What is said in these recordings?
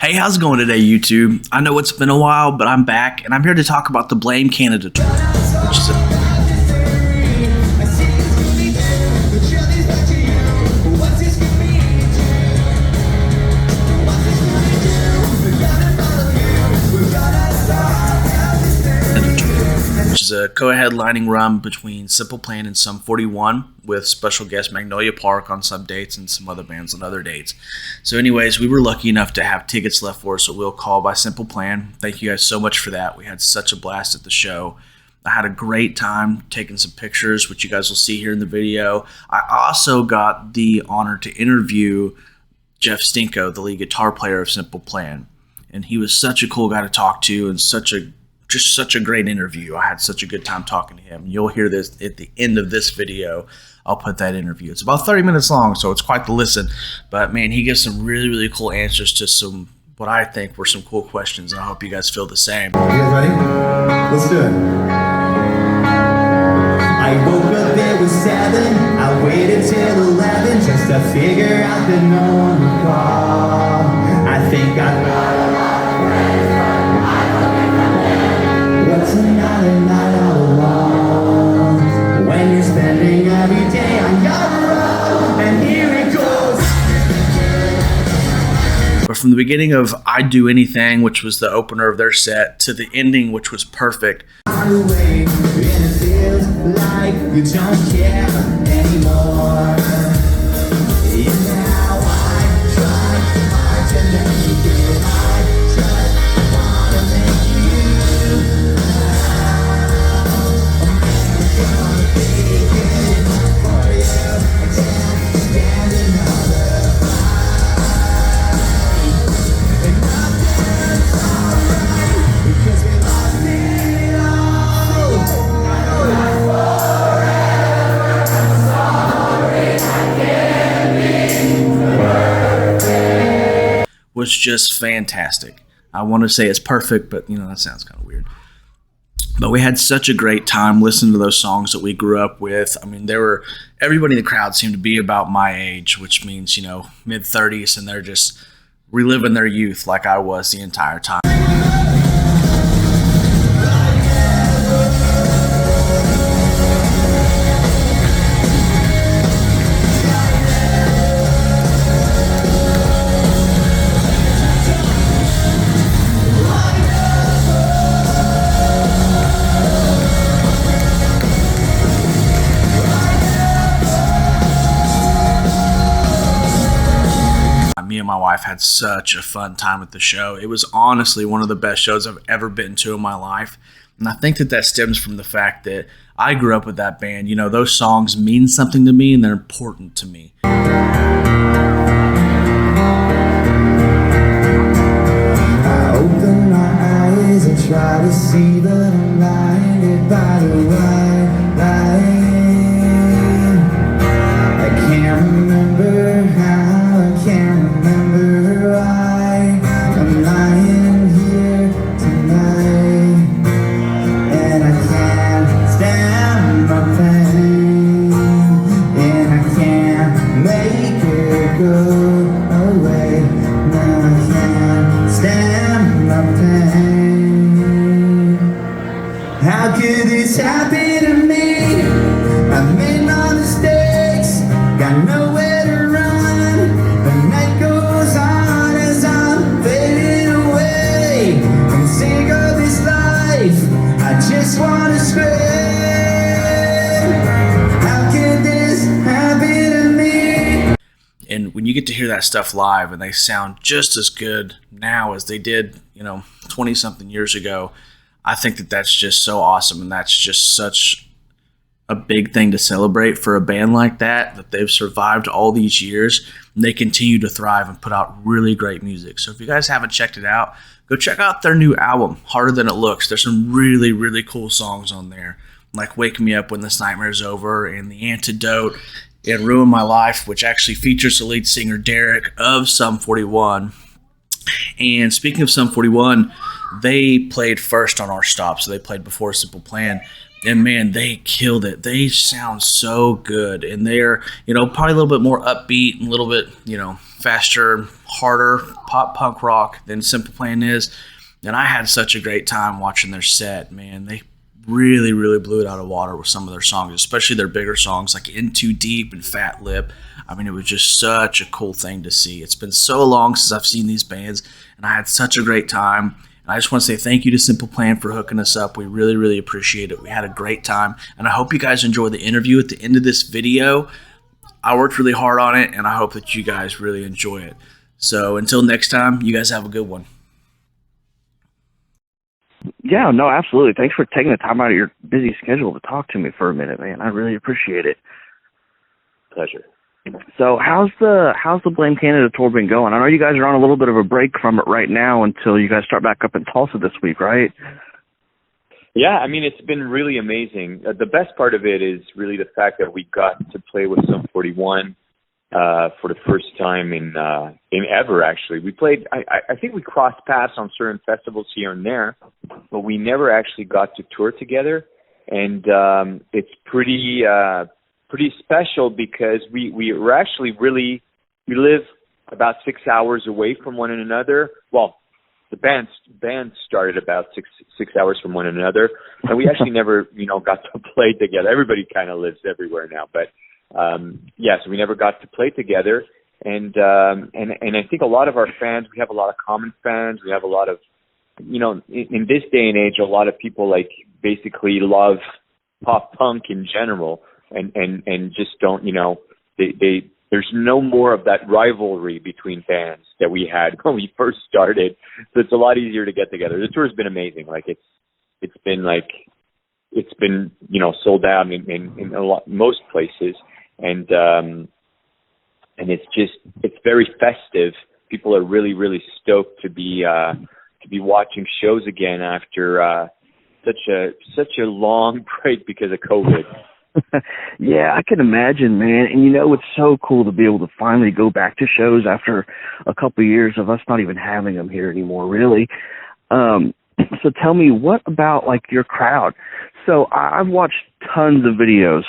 Hey, how's it going today, YouTube? I know it's been a while, but I'm back, and I'm here to talk about the Blame Canda tour, which is a co-headlining run between SimplePlan and Sum 41 with special guest Magnolia Park on some dates and some other bands on other dates. So anyways, we were lucky enough to have tickets left for us at Will Call by SimplePlan. Thank you guys so much for that. We had such a blast at the show. I had a great time taking some pictures, which you guys will see here in the video. I also got the honor to interview Jeff Stinco, the lead guitar player of SimplePlan. And he was such a cool guy to talk to and such a great interview. I had such a good time talking to him. You'll hear this at the end of this video. I'll put that interview. It's about 30 minutes long, so it's quite the listen. But man, he gives some really, really cool answers to some what I think were some cool questions, and I hope you guys feel the same. You guys ready? Let's do it. I woke up, it was 7. I waited till 11 just to figure out that no one would call. I think what's another night all alone when you're spending every day on your own, and here it goes. But from the beginning of I'd Do Anything, which was the opener of their set, to the ending, which was perfect. And it feels like you don't care anymore. And now I try hard to make it. I just wanna make you. Was just fantastic. I want to say it's perfect, but you know, that sounds kind of weird. But we had such a great time listening to those songs that we grew up with. I mean, everybody in the crowd seemed to be about my age, which means, you know, mid-30s, and they're just reliving their youth like I was the entire time. Me and my wife had such a fun time at the show. It was honestly one of the best shows I've ever been to in my life. And I think that stems from the fact that I grew up with that band. You know, those songs mean something to me and they're important to me. I open my eyes and try to see, but I'm blinded by the white light. I can't remember how. Can't remember why I'm lying here tonight, and I can't stand my pain, and I can't make it go away. No, I can't stand my pain. How could this happen to me? I made my mistakes, got nowhere to run. The night goes on as I'm fading away. I'm sick of this life, I just wanna scream. How could this happen to me? And when you get to hear that stuff live and they sound just as good now as they did, you know, 20-something years ago, I think that's just so awesome, and that's just such a big thing to celebrate for a band like that they've survived all these years and they continue to thrive and put out really great music. So if you guys haven't checked it out, go check out their new album, Harder Than It Looks. There's some really, really cool songs on there, like Wake Me Up When This Nightmare's Over and The Antidote and Ruin My Life, which actually features the lead singer Derek of Sum 41. And speaking of Sum 41, they played first on our stop, so they played before SimplePlan. And man, they killed it. They sound so good, and they're probably a little bit more upbeat and a little bit faster, harder pop punk rock than Simple Plan is. And I had such a great time watching their set. Man, they really, really blew it out of water with some of their songs, especially their bigger songs like In Too Deep and Fat Lip. I mean, it was just such a cool thing to see. It's been so long since I've seen these bands, and I had such a great time. And I just want to say thank you to Simple Plan for hooking us up. We really, really appreciate it. We had a great time, and I hope you guys enjoy the interview at the end of this video. I worked really hard on it, and I hope that you guys really enjoy it. So until next time, you guys have a good one. Yeah, no, absolutely. Thanks for taking the time out of your busy schedule to talk to me for a minute, man. I really appreciate it. Pleasure. So how's the Blame Canda tour been going? I know you guys are on a little bit of a break from it right now until you guys start back up in Tulsa this week, right? Yeah, I mean, it's been really amazing. The best part of it is really the fact that we got to play with Sum 41 for the first time in ever, actually. We played, I think we crossed paths on certain festivals here and there, but we never actually got to tour together. And it's pretty special because we're actually we live about 6 hours away from one another. Well, the band started about six hours from one another, and we actually never got to play together. Everybody kind of lives everywhere now, but so we never got to play together. And I think a lot of our fans, we have a lot of common fans. We have a lot of in this day and age, a lot of people like basically love pop punk in general. And just don't, there's no more of that rivalry between bands that we had when we first started. So it's a lot easier to get together. The tour's been amazing. Like it's been sold out in most places. And it's very festive. People are really, really stoked to be watching shows again after, such a long break because of COVID. Yeah, I can imagine, man. And it's so cool to be able to finally go back to shows after a couple of years of us not even having them here anymore, really. So tell me, what about like your crowd? So I've watched tons of videos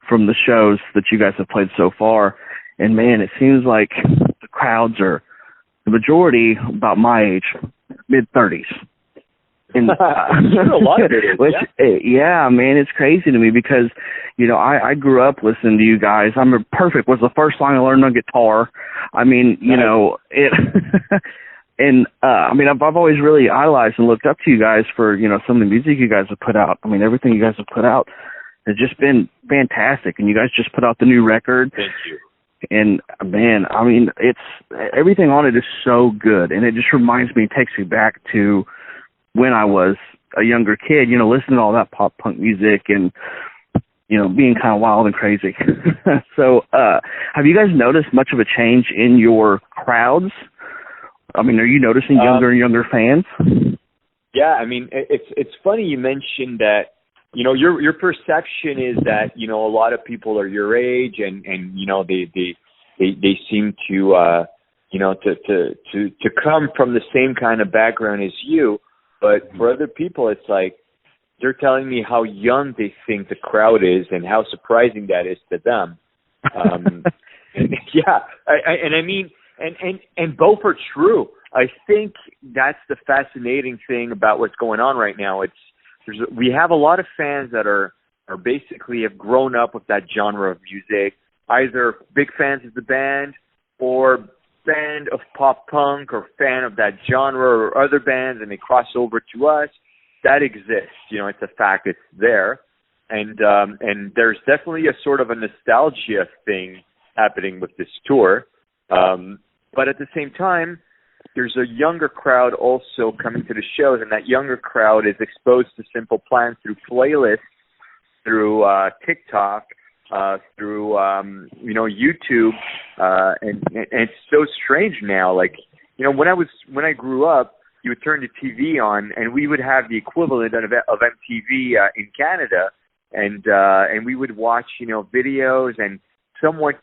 from the shows that you guys have played so far, and man, it seems like the crowds are the majority about my age, mid-30s. And a lot of it is, yeah, man, it's crazy to me because, I grew up listening to you guys. Perfect was the first song I learned on guitar. I mean, it, and I've always really idolized and looked up to you guys for, some of the music you guys have put out. I mean, everything you guys have put out has just been fantastic. And you guys just put out the new record. Thank you. And man, I mean, it's everything on it is so good. And it just reminds me, takes me back to when I was a younger kid, listening to all that pop punk music and, being kind of wild and crazy. So, have you guys noticed much of a change in your crowds? I mean, are you noticing younger and younger fans? Yeah, I mean, it's funny you mentioned that, your perception is that, a lot of people are your age and they seem to, to come from the same kind of background as you. But for other people, it's like they're telling me how young they think the crowd is and how surprising that is to them. And both are true. I think that's the fascinating thing about what's going on right now. We have a lot of fans that are basically have grown up with that genre of music, either big fans of the band or fan of pop punk or fan of that genre or other bands, and they cross over to us. That exists. It's a fact. It's there. And there's definitely a sort of a nostalgia thing happening with this tour. But at the same time, there's a younger crowd also coming to the shows, and that younger crowd is exposed to Simple Plan through playlists, through TikTok, through YouTube, and it's so strange now. Like, when I grew up, you would turn the TV on, and we would have the equivalent of MTV in Canada, and we would watch videos, and someone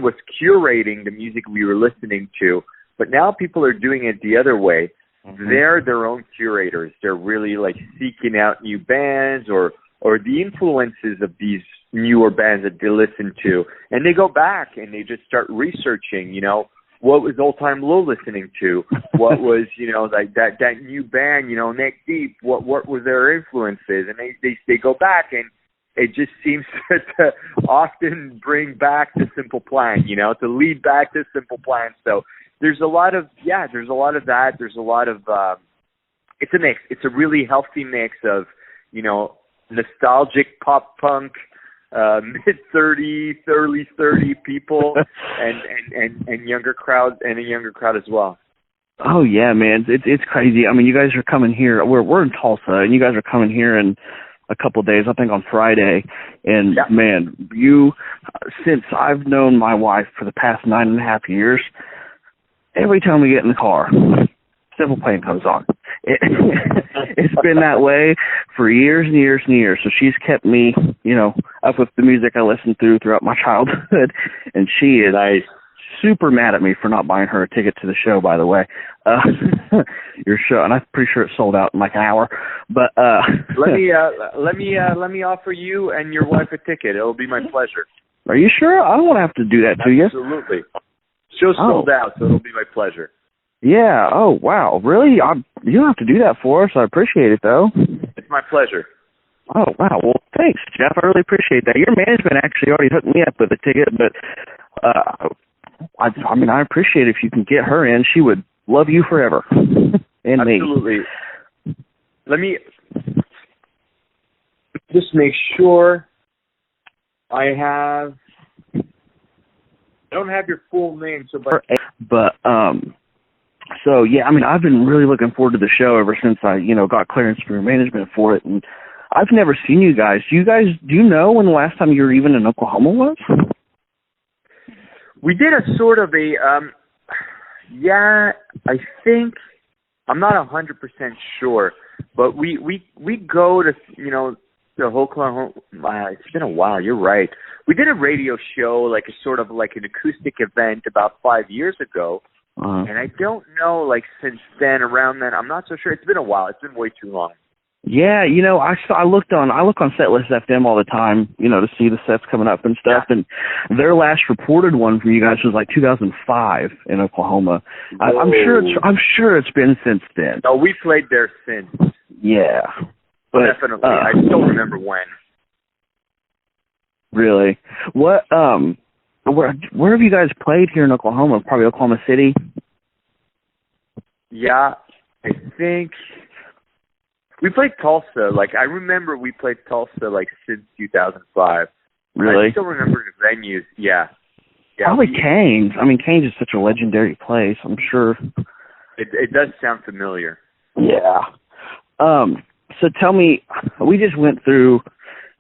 was curating the music we were listening to. But now people are doing it the other way. Mm-hmm. They're their own curators. They're really like seeking out new bands or or the influences of these newer bands that they listen to, and they go back and they just start researching, what was Old Time Low listening to? What was, like that new band, Neck Deep, what was their influences? And they go back, and it just seems to often bring back to SimplePlan, to lead back to SimplePlan. So there's a lot of that. There's a lot of, it's a mix. It's a really healthy mix of, nostalgic pop punk, mid-30s, early 30 people, and younger crowd, and a younger crowd as well. Oh yeah, man, it's crazy. I mean, you guys are coming here. We're in Tulsa, and you guys are coming here in a couple of days. I think on Friday. And man, since I've known my wife for the past 9.5 years, every time we get in the car, SimplePlan comes on. It's been that way for years and years and years. So she's kept me, up with the music I listened to throughout my childhood. And she is super mad at me for not buying her a ticket to the show, by the way. Your show, and I'm pretty sure it sold out in like an hour. But let me offer you and your wife a ticket. It'll be my pleasure. Are you sure? I don't want to have to do that to you. Absolutely. Show's sold out, so it'll be my pleasure. Yeah. Oh, wow. Really? You don't have to do that for us. I appreciate it, though. It's my pleasure. Oh, wow. Well, thanks, Jeff. I really appreciate that. Your management actually already hooked me up with a ticket, but I appreciate it if you can get her in. She would love you forever. And absolutely. Me. Let me just make sure I don't have your full name, so yeah, I mean, I've been really looking forward to the show ever since I, got clearance from your management for it, and I've never seen you guys. Do you know when the last time you were even in Oklahoma was? We did a sort of I think, I'm not 100% sure, but we go to, the Oklahoma, it's been a while, you're right. We did a radio show, like a sort of like an acoustic event about 5 years ago. And I don't know, since then, around then, I'm not so sure. It's been a while. It's been way too long. Yeah, I look on Setlist FM all the time, to see the sets coming up and stuff. Yeah. And their last reported one from you guys was like 2005 in Oklahoma. I'm sure it's been since then. No, we played there since. Yeah, but definitely. I don't remember when. Really? What? Where have you guys played here in Oklahoma? Probably Oklahoma City? Yeah, I think we played Tulsa. I remember we played Tulsa, since 2005. Really? I still remember the venues. Yeah. Probably Cain's. I mean, Cain's is such a legendary place, I'm sure. It does sound familiar. Yeah. So tell me, we just went through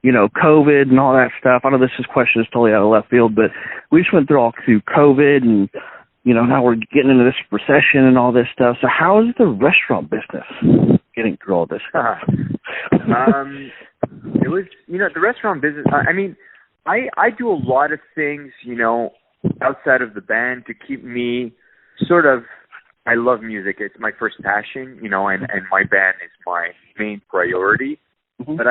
COVID and all that stuff. I know this question is totally out of left field, but we just went through COVID and, now we're getting into this recession and all this stuff. So how is the restaurant business getting through all this stuff? It was, the restaurant business, I do a lot of things, outside of the band to keep me I love music. It's my first passion, and my band is my main priority. Mm-hmm. But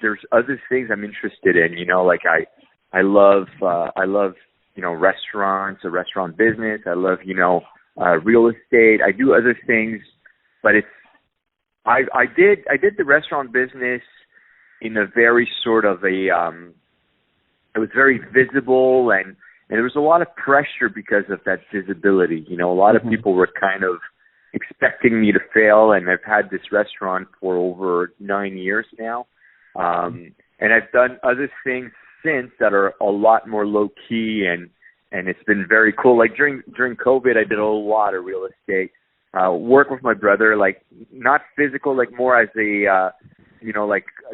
there's other things I'm interested in, I love restaurants, a restaurant business. I love, real estate. I do other things, but I did the restaurant business in a very sort of it was very visible and there was a lot of pressure because of that visibility. A lot of people were kind of expecting me to fail, and I've had this restaurant for over 9 years now. And I've done other things since that are a lot more low key and it's been very cool. During COVID, I did a lot of real estate, work with my brother, not physical, more as a,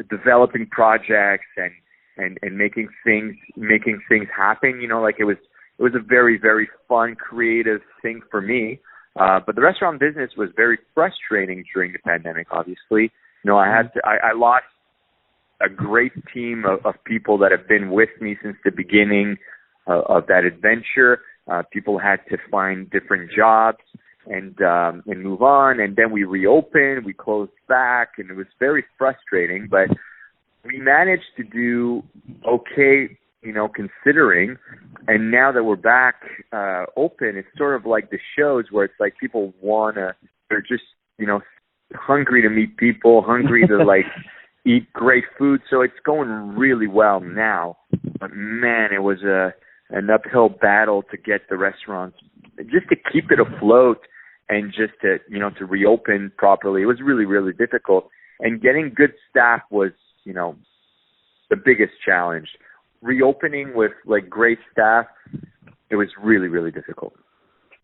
developing projects and making things happen. It was a very, very fun, creative thing for me. But the restaurant business was very frustrating during the pandemic, obviously. I lost a great team of people that have been with me since the beginning of that adventure. People had to find different jobs and move on. And then we reopened, we closed back, and it was very frustrating. But we managed to do okay, considering. And now that we're back open, it's sort of like the shows where it's like people they're just, hungry to meet people, hungry to like eat great food. So it's going really well now. But man, it was an uphill battle to get the restaurants, just to keep it afloat and just to, to reopen properly. It was really, really difficult. And getting good staff was, the biggest challenge. Reopening with like great staff, it was really, really difficult.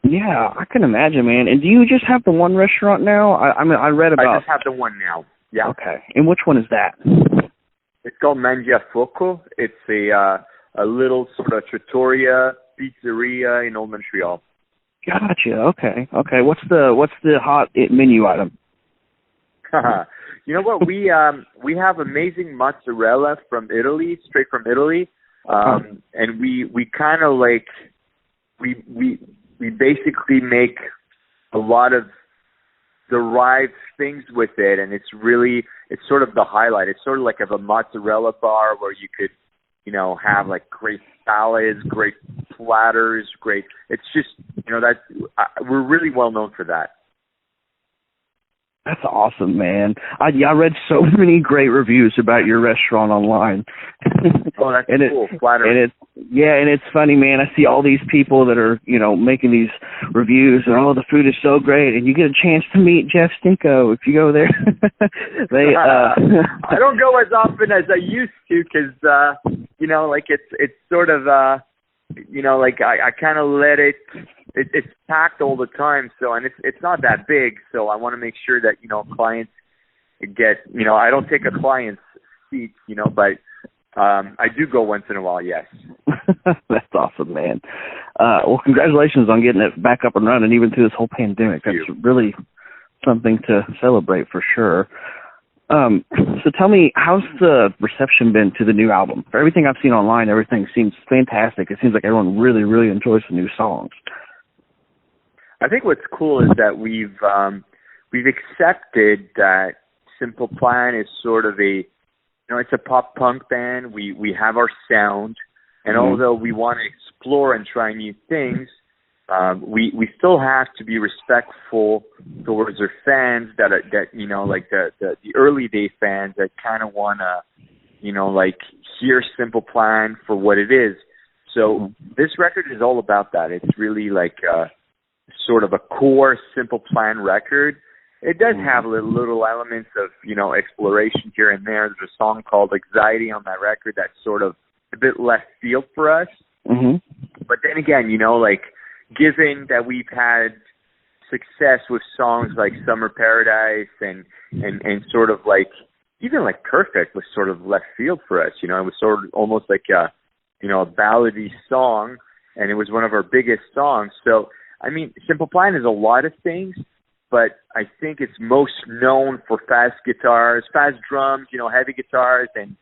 Yeah, I can imagine, man. And do you just have the one restaurant now? I mean, I read about... I just have the one now, yeah. Okay. And which one is that? It's called Mangiafoco. It's a little sort of trattoria pizzeria in Old Montreal. Gotcha. Okay. What's the hot menu item? You know what? We have amazing mozzarella from Italy, straight from Italy, and we kind of like we basically make a lot of derived things with it, and it's sort of the highlight. It's sort of like a mozzarella bar where you could, have like great salads, great platters, great. It's just, we're really well known for that. That's awesome, man. I read so many great reviews about your restaurant online. Oh, that's cool. Flattering. And it's funny, man. I see all these people that are, making these reviews, and the food is so great, and you get a chance to meet Jeff Stinco if you go there. I don't go as often as I used to because, it's sort of, I kind of let it. It's packed all the time, and it's not that big, so I want to make sure that, clients get, I don't take a client's seat, but I do go once in a while, yes. That's awesome, man. Well, congratulations on getting it back up and running, even through this whole pandemic. That's really something to celebrate for sure. So tell me, how's the reception been to the new album? For everything I've seen online, everything seems fantastic. It seems like everyone really, really enjoys the new songs. I think what's cool is that we've accepted that SimplePlan is sort of it's a pop punk band. We have our sound, and although we want to explore and try new things, we still have to be respectful towards our fans that like the early day fans that kind of want to hear SimplePlan for what it is. So this record is all about that. It's really like sort of a core SimplePlan record. It does have little elements of, exploration here and there. There's a song called Anxiety on that record that's sort of a bit left field for us. Mm-hmm. But then again, given that we've had success with songs like Summer Paradise and sort of like, even like Perfect was sort of left field for us, it was sort of almost like a ballady song, and it was one of our biggest songs. So, I mean, SimplePlan is a lot of things, but I think it's most known for fast guitars, fast drums, heavy guitars and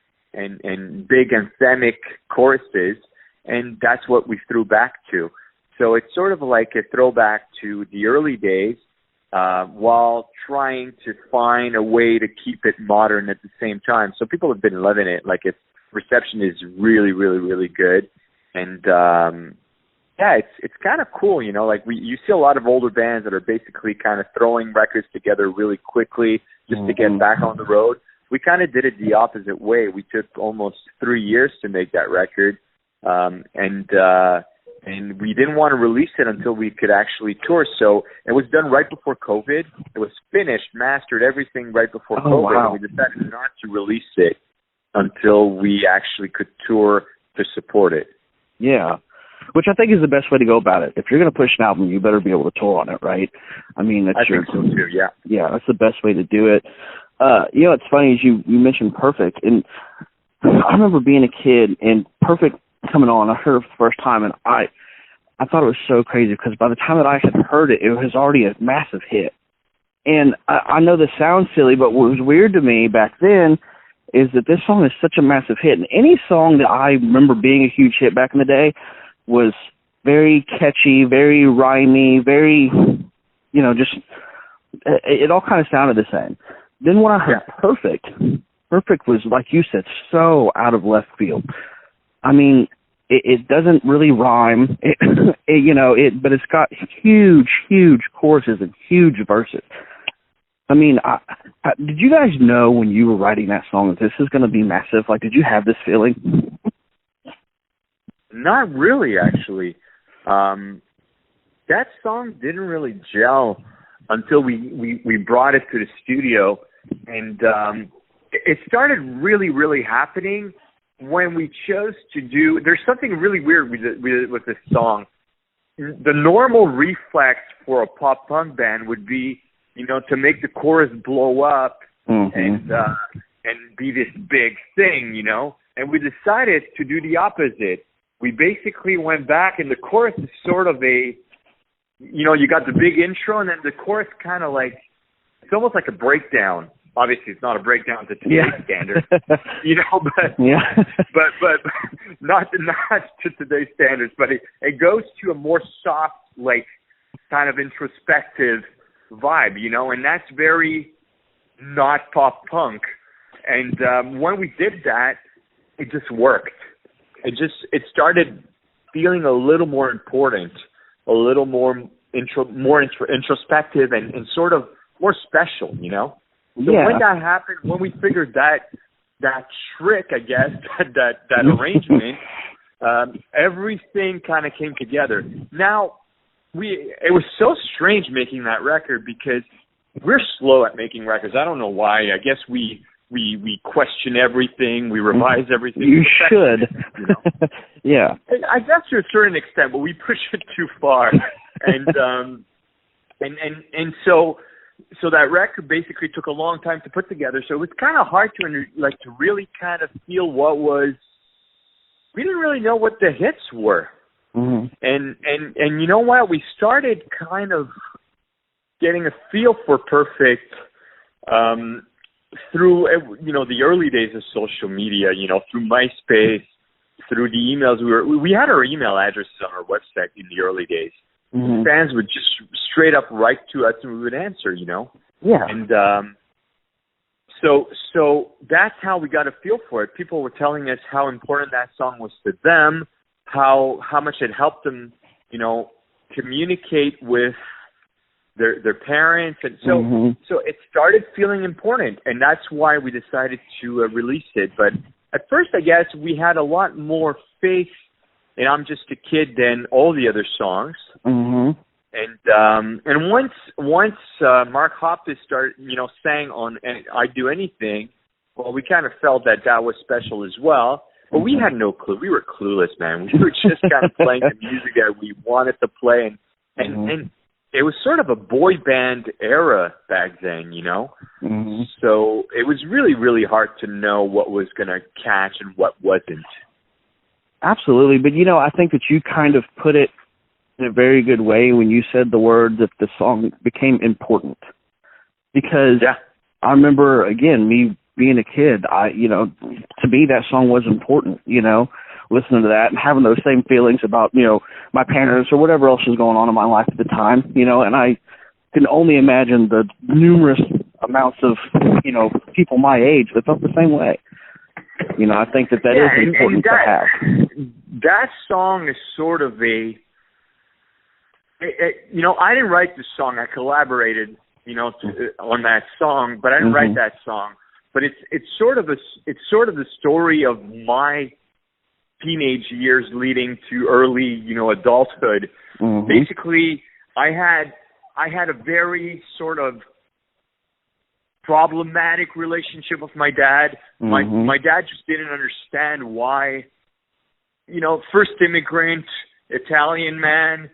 big anthemic choruses, and that's what we threw back to. So it's sort of like a throwback to the early days, while trying to find a way to keep it modern at the same time. So people have been loving it. Like, its reception is really, really, really good. And, it's kind of cool, like you see a lot of older bands that are basically kind of throwing records together really quickly just to get back on the road. We kind of did it the opposite way. We took almost 3 years to make that record. And we didn't want to release it until we could actually tour. So it was done right before COVID. It was finished, mastered, everything right before COVID. Wow. And we decided not to release it until we actually could tour to support it. Yeah, which I think is the best way to go about it. If you're going to push an album, you better be able to tour on it, right? I mean, I think so too, yeah. Yeah, that's the best way to do it. It's funny, as you mentioned Perfect. And I remember being a kid and Perfect coming on, I heard it for the first time, and I thought it was so crazy because by the time that I had heard it, it was already a massive hit. And I know this sounds silly, but what was weird to me back then is that this song is such a massive hit. And any song that I remember being a huge hit back in the day was very catchy, very rhymey, very, it all kind of sounded the same. Then when I heard Perfect, Perfect was, like you said, so out of left field. I mean, it doesn't really rhyme, but it's got huge, huge choruses and huge verses. I mean, did you guys know when you were writing that song that this is going to be massive? Like, did you have this feeling? Not really, actually. That song didn't really gel until we brought it to the studio, and it started really, really happening when we chose to do. There's something really weird with this song. The normal reflex for a pop punk band would be, to make the chorus blow up and be this big thing, And we decided to do the opposite. We basically went back, and the chorus is sort of you got the big intro, and then the chorus kind of like, it's almost like a breakdown. Obviously, it's not a breakdown to today's standards, but but not to today's standards. But it goes to a more soft, like kind of introspective vibe, and that's very not pop punk. And when we did that, it just worked. It started feeling a little more important, a little more introspective, and sort of more special, So when that happened, when we figured that trick, I guess, that arrangement, everything kind of came together. Now, it was so strange making that record because we're slow at making records. I don't know why. I guess we question everything, we revise everything. You should. Yeah. I guess to a certain extent, but we push it too far. And so that record basically took a long time to put together. So it was kind of hard to really kind of feel we didn't really know what the hits were. Mm-hmm. And you know what? We started kind of getting a feel for Perfect through, the early days of social media, through MySpace, through the emails. We had our email addresses on our website in the early days. Mm-hmm. Fans would just straight up write to us and we would answer, Yeah. And so that's how we got a feel for it. People were telling us how important that song was to them, how much it helped them, communicate with their parents, and so it started feeling important, and that's why we decided to release it. But at first, I guess we had a lot more faith in "I'm Just a Kid" than all the other songs. Mm-hmm. And once Mark Hoppus started, sang on "I Do Anything," well, we kind of felt that was special as well. But we had no clue. We were clueless, man. We were just kind of playing the music that we wanted to play, and it was sort of a boy band era back then, Mm-hmm. So it was really, really hard to know what was going to catch and what wasn't. Absolutely. But, I think that you kind of put it in a very good way when you said the word that the song became important. Because I remember, again, me being a kid, to me that song was important, listening to that and having those same feelings about, my parents or whatever else was going on in my life at the time, and I can only imagine the numerous amounts of, people my age that felt the same way. I think that is important to have. That song is sort of I didn't write the song. I collaborated, on that song, but I didn't write that song. But it's sort of the story of my teenage years leading to early, adulthood. Mm-hmm. Basically, I had a very sort of problematic relationship with my dad. Mm-hmm. My dad just didn't understand why, first immigrant, Italian man,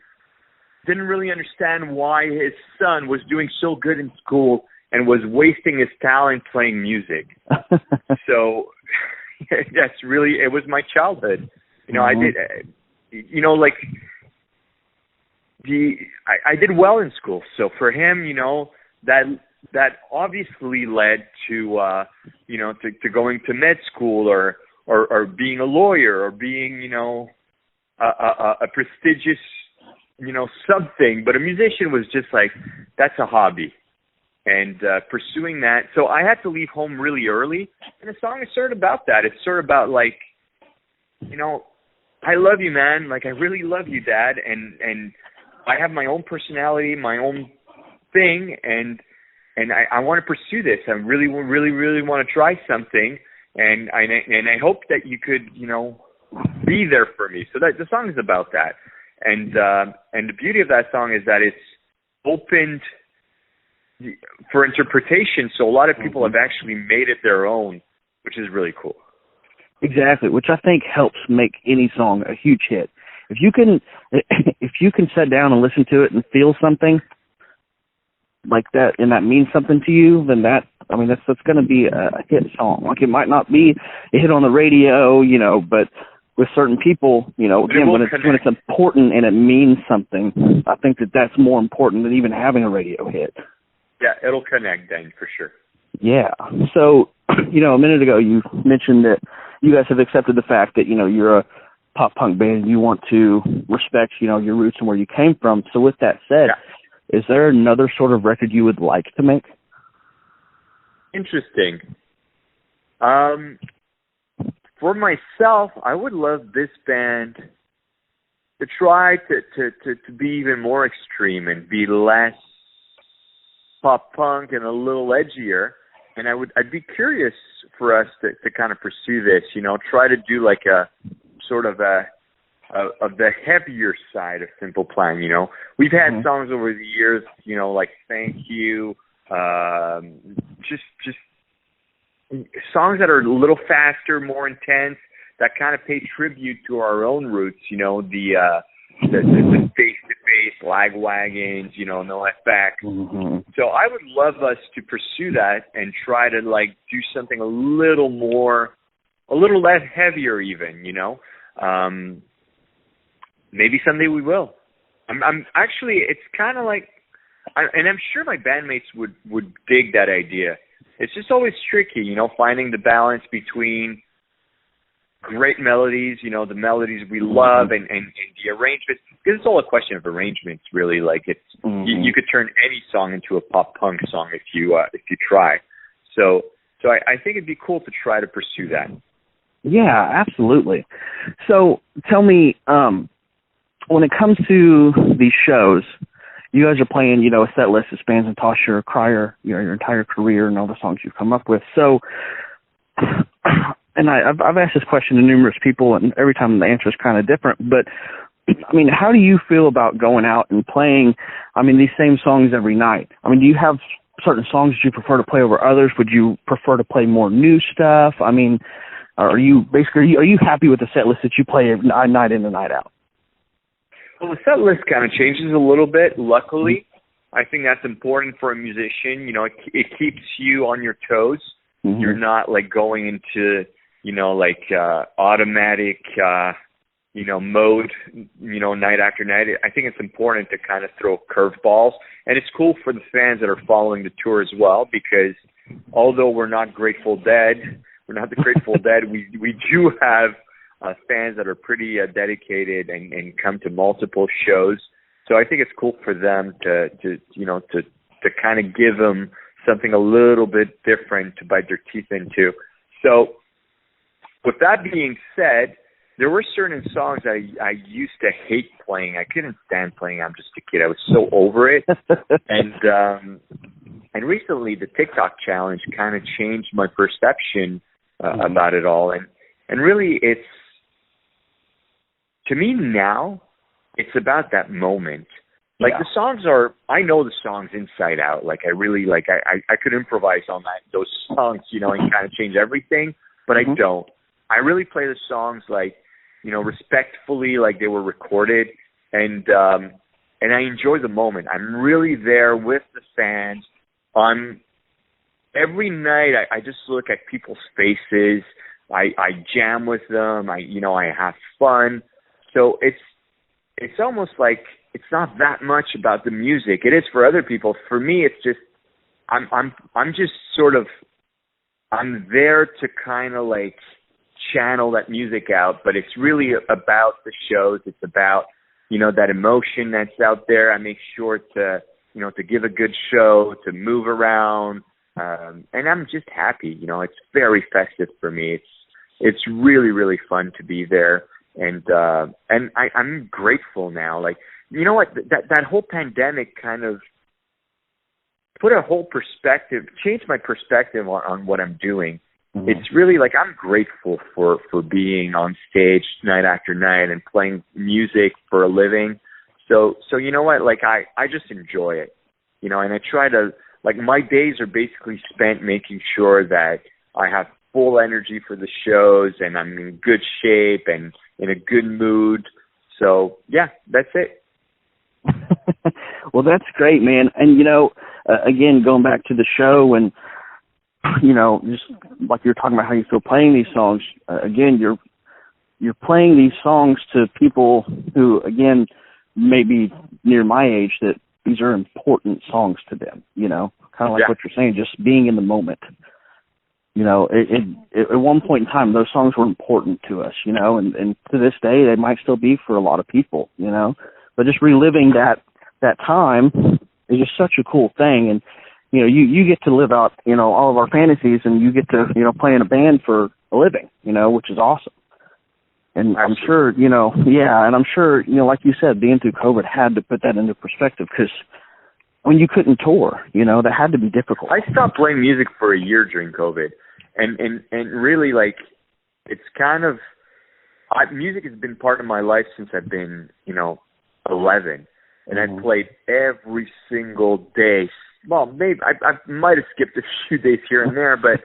didn't really understand why his son was doing so good in school and was wasting his talent playing music. So it was my childhood. I did, I did well in school. So for him, that obviously led to, to going to med school or being a lawyer or being, a prestigious, something. But a musician was just like, that's a hobby. and pursuing that. So I had to leave home really early, and the song is sort of about that. It's sort of about like, you know, I love you, man. Like, I really love you, Dad, and I have my own personality, my own thing, and I want to pursue this. I really, really, really want to try something, and I hope that you could, you know, be there for me. So that the song is about that, and the beauty of that song is that it's opened for interpretation. So a lot of people have actually made it their own, which is really cool. Exactly, which I think helps make any song a huge hit. If you can sit down and listen to it and feel something like that, and that means something to you, then that's going to be a hit song. Like, it might not be a hit on the radio, you know, but with certain people, you know, again, when it's important and it means something, I think that's more important than even having a radio hit. Yeah, it'll connect then, for sure. Yeah. So, you know, a minute ago you mentioned that you guys have accepted the fact that, you know, you're a pop punk band and you want to respect, you know, your roots and where you came from. So with that said, is there another sort of record you would like to make? Interesting. For myself, I would love this band to try to be even more extreme and be less pop punk and a little edgier. And I'd be curious for us to kind of pursue this, you know, try to do like a sort of of the heavier side of SimplePlan, you know. We've had songs over the years, you know, like Thank You, just songs that are a little faster, more intense, that kind of pay tribute to our own roots, you know, the face-to-face, lag wagons, you know, no FX. So I would love us to pursue that and try to, like, do something a little less heavier even, you know. Maybe someday we will. I'm actually, it's kind of like, and I'm sure my bandmates would dig that idea. It's just always tricky, you know, finding the balance between great melodies, you know, the melodies we love, and the arrangements. Because it's all a question of arrangements, really. Like, it's you could turn any song into a pop punk song if you try. So I think it'd be cool to try to pursue that. Yeah, absolutely. So tell me, when it comes to these shows, you guys are playing, you know, a set list that spans and toss your entire career and all the songs you've come up with. So, and I've asked this question to numerous people, and every time the answer is kind of different. But I mean, how do you feel about going out and playing, I mean, these same songs every night? I mean, do you have certain songs that you prefer to play over others? Would you prefer to play more new stuff? I mean, are you happy with the set list that you play night in and night out? Well, the set list kind of changes a little bit, luckily. I think that's important for a musician. You know, it keeps you on your toes. You're not, like, going into, you know, like, automatic, you know, mode, you know, night after night. I think it's important to kind of throw curveballs. And it's cool for the fans that are following the tour as well, because although we're not Grateful Dead, we're not the Grateful Dead, we do have fans that are pretty dedicated and come to multiple shows. So I think it's cool for them to kind of give them something a little bit different to bite their teeth into. So with that being said, there were certain songs I used to hate playing. I couldn't stand playing I'm Just a Kid. I was so over it. And recently the TikTok challenge kind of changed my perception about it all. And really it's, to me now, it's about that moment. Like, the songs are, I know the songs inside out. Like, I really, like, I could improvise on those songs, you know, and kind of change everything, but I don't. I really play the songs, like, you know, respectfully, like they were recorded, and I enjoy the moment. I'm really there with the fans. Every night, I just look at people's faces. I jam with them. I have fun. So it's almost like it's not that much about the music. It is for other people. For me, it's just I'm just sort of, I'm there to kind of like channel that music out, but it's really about the shows. It's about, you know, that emotion that's out there. I make sure to to give a good show, to move around, and I'm just happy. It's very festive for me. It's really, really fun to be there, and I'm grateful now. Like, you know what, that whole pandemic kind of put a whole perspective, changed my perspective on what I'm doing. Mm-hmm. It's really like I'm grateful for being on stage night after night and playing music for a living. So you know what, like I just enjoy it, and I try to, like, my days are basically spent making sure that I have full energy for the shows and I'm in good shape and in a good mood. So yeah, that's it. Well, that's great, man. And again, going back to the show and just like you're talking about how you feel playing these songs, again, you're playing these songs to people who, again, maybe near my age, that these are important songs to them, kind of like what you're saying, just being in the moment. At one point in time, those songs were important to us, and to this day, they might still be for a lot of people, but just reliving that time is just such a cool thing. And, you get to live out, all of our fantasies, and you get to, play in a band for a living, which is awesome. And I'm sure, and I'm sure, like you said, being through COVID had to put that into perspective, because when you couldn't tour, that had to be difficult. I stopped playing music for a year during COVID, and really, like, it's kind of, music has been part of my life since I've been, 11, and I've played every single day. Well, maybe I might have skipped a few days here and there, but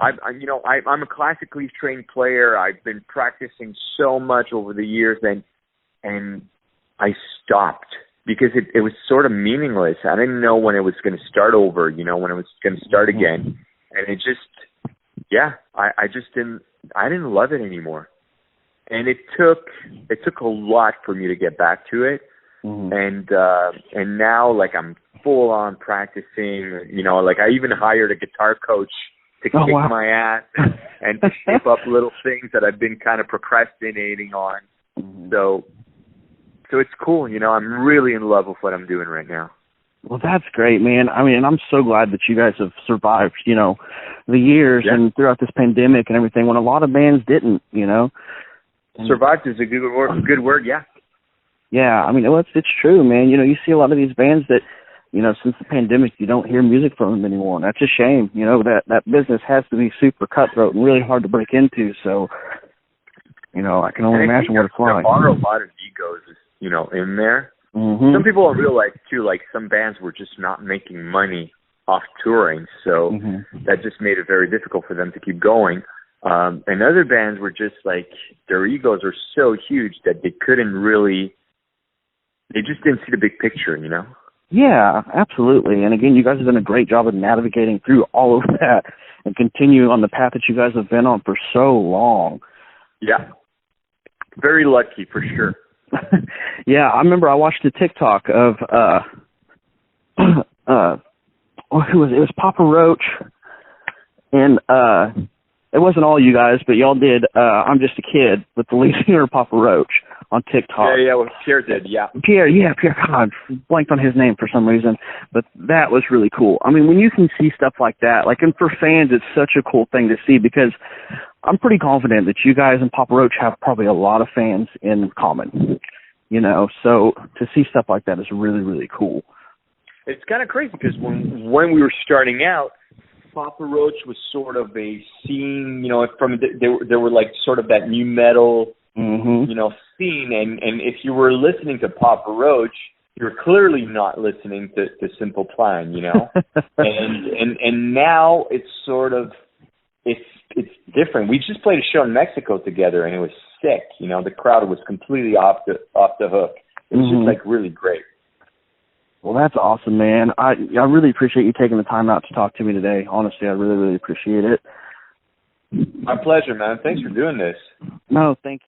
I'm a classically trained player. I've been practicing so much over the years, and I stopped because it was sort of meaningless. I didn't know when it was going to start over, when it was going to start again, and it just, I just didn't love it anymore, and it took a lot for me to get back to it. And now, like, I'm full on practicing, like I even hired a guitar coach to kick my ass and to shape up little things that I've been kind of procrastinating on. So it's cool, I'm really in love with what I'm doing right now. Well, that's great, man. I mean, I'm so glad that you guys have survived, the years and throughout this pandemic and everything, when a lot of bands didn't, Survived is a good word, yeah. Yeah, I mean, it's true, man. You see a lot of these bands that, since the pandemic, you don't hear music from them anymore. And that's a shame. That business has to be super cutthroat and really hard to break into. So, I can only imagine what it's like. There are a lot of egos, in there. Some people don't realize, too, like, some bands were just not making money off touring. So that just made it very difficult for them to keep going. And other bands were just, like, their egos are so huge that they couldn't really... They just didn't see the big picture, Yeah, absolutely. And again, you guys have done a great job of navigating through all of that and continue on the path that you guys have been on for so long. Yeah. Very lucky, for sure. Yeah, I remember I watched a TikTok of, who was it? It was Papa Roach, and it wasn't all you guys, but y'all did I'm Just a Kid with the lead singer Papa Roach on TikTok. Yeah, well, Pierre did, yeah. Pierre, God, blanked on his name for some reason, but that was really cool. I mean, when you can see stuff like that, like, and for fans, it's such a cool thing to see, because I'm pretty confident that you guys and Papa Roach have probably a lot of fans in common, so to see stuff like that is really, really cool. It's kind of crazy, because when we were starting out, Papa Roach was sort of a scene, they were like sort of that new metal, scene. And if you were listening to Papa Roach, you're clearly not listening to SimplePlan, and now it's sort of, it's different. We just played a show in Mexico together, and it was sick. The crowd was completely off the hook. It was just like really great. Well, that's awesome, man. I really appreciate you taking the time out to talk to me today. Honestly, I really, really appreciate it. My pleasure, man. Thanks for doing this. No, thank you.